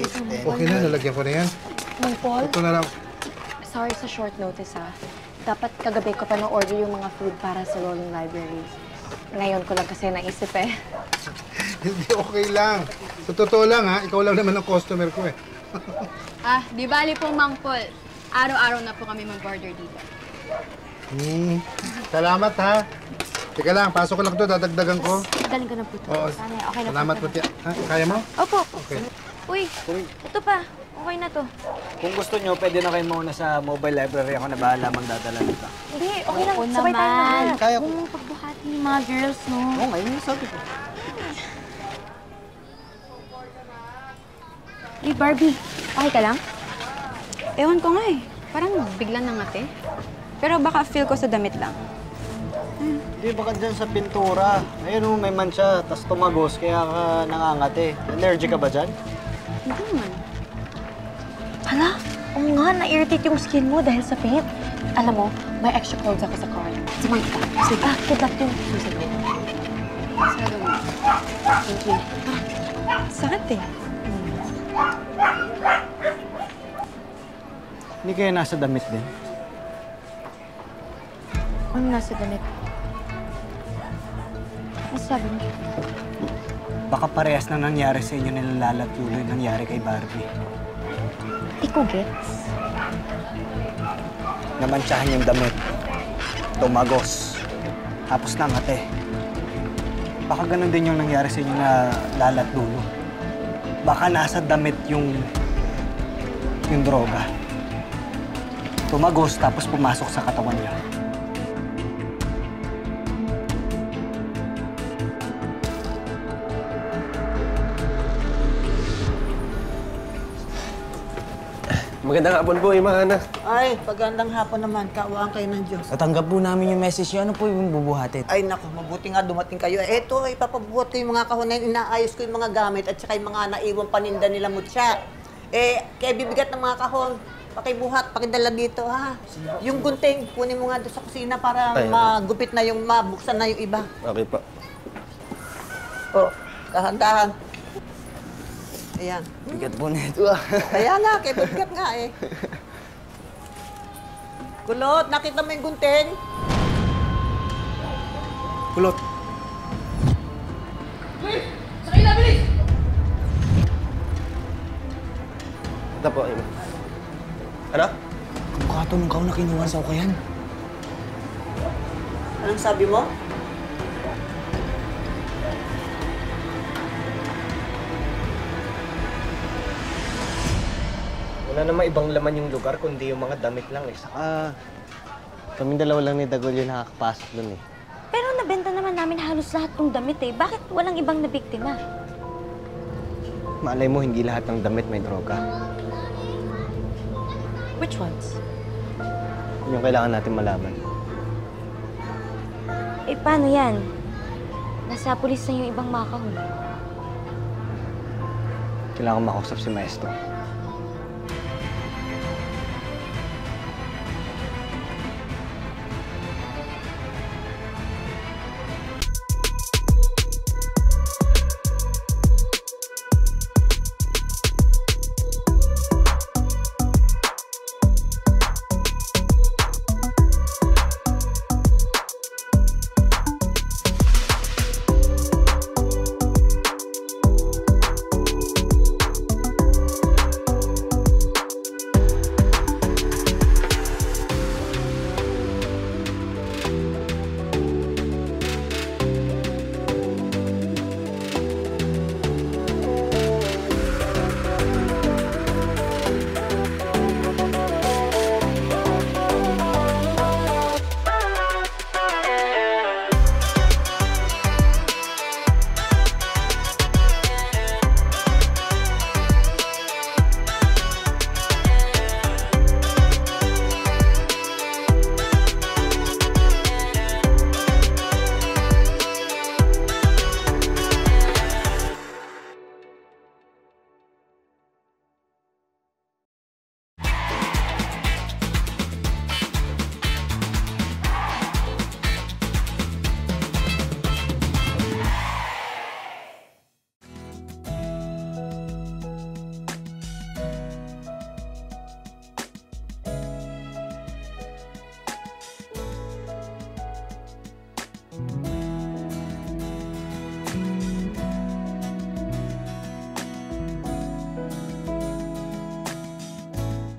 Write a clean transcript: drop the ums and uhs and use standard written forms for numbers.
Okay na, nalagyan ko na yan. Mang Paul? Ito na lang. Sorry sa short notice, ha. Dapat kagabi ko pa na-order yung mga food para sa Rolling Library. Ngayon ko lang kasi naisip eh. Hindi, okay lang. Sa totoo lang, ha? Ikaw lang naman ang customer ko, eh. Di bali po, Mang Paul. Araw-araw na po kami mag-order dito. Salamat, ha? Teka lang, pasok ko lang ito, dadagdagan ko. Galing ka na po ito. Oo. Sana, okay na po. Salamat po, Tia. Ha? Kaya mo? Opo. Okay. Uy, ito pa. Okay na to. Kung gusto nyo, pwede na kayo muna sa mobile library. Ako na bahala magdadala nito. Hindi, okay lang. Oo Sabay tayo naman. na. Kaya ko. Huwag mong pagbuhati ng mga girls, no? Oo, ngayon yung sabi ko. Hey, Barbie. Okay ka lang? Ewan ko nga eh. Parang biglang nangate. Pero baka feel ko sa damit lang. Hindi, baka dyan sa pintura. Ayun, may mancha, tas tumagos, kaya ka nangangate. Allergic ka ba dyan? Hindi naman. Hala, oo nga, na-irritate yung skin mo dahil sa paint. Alam mo, may extra clothes ako sa car. Sumay ka. Sige. Kidnap yung susi ko. Masyado mo. Thank you. Sakit eh. Hindi kayo nasa damit din. Ano nasa damit? Ano sabi mo? Baka parehas na nangyari sa inyo nilalat tuloy nangyari kay Barbie. Ikaw gets? Namantsahan yung damit. Tumagos. Tapos nangate. Baka ganun din yung nangyari sa inyo na lalat dulo. Baka nasa damit yung droga. Tumagos tapos pumasok sa katawan niya. Magandang hapon po, mga anak. Ay, pagandang hapon naman. Kaawaan kayo ng Diyos. Natanggap po namin yung message niyo. Ano po yung bubuhatin? Ay, naku, mabuti nga dumating kayo. Eto, ipapabuhat ko yung mga kahon na yun. Inaayos ko yung mga gamit at saka yung mga naiwang paninda nila mutya. Kaya bibigat ng mga kahon. Pakibuhat, pakidala dito, ha? Yung gunting, kunin mo nga doon sa kusina para magupit na yung mabuksan na yung iba. Okay po. O, dahan-dahan. Ayan. Bigat po nito Kaya nga, kaya bibigat nga eh. Kulot, nakita mo yung gunting? Kulot. Ito po, Amy. Ano? Kamukha to nung kao na kinuha sa ukayan. Anong sabi mo? Wala namang ibang laman yung lugar, kundi yung mga damit lang eh. Saka, kaming dalawa lang ni Dagol yung nakakapasok dun eh. Pero nabenta naman namin halos lahat ng damit eh. Bakit walang ibang nabiktima? Malay mo, hindi lahat ng damit may droga. Which ones? Yun yung kailangan natin malaman. Eh, paano yan? Nasa pulis na yung ibang makahuli. Kailangan makausap si Maestro.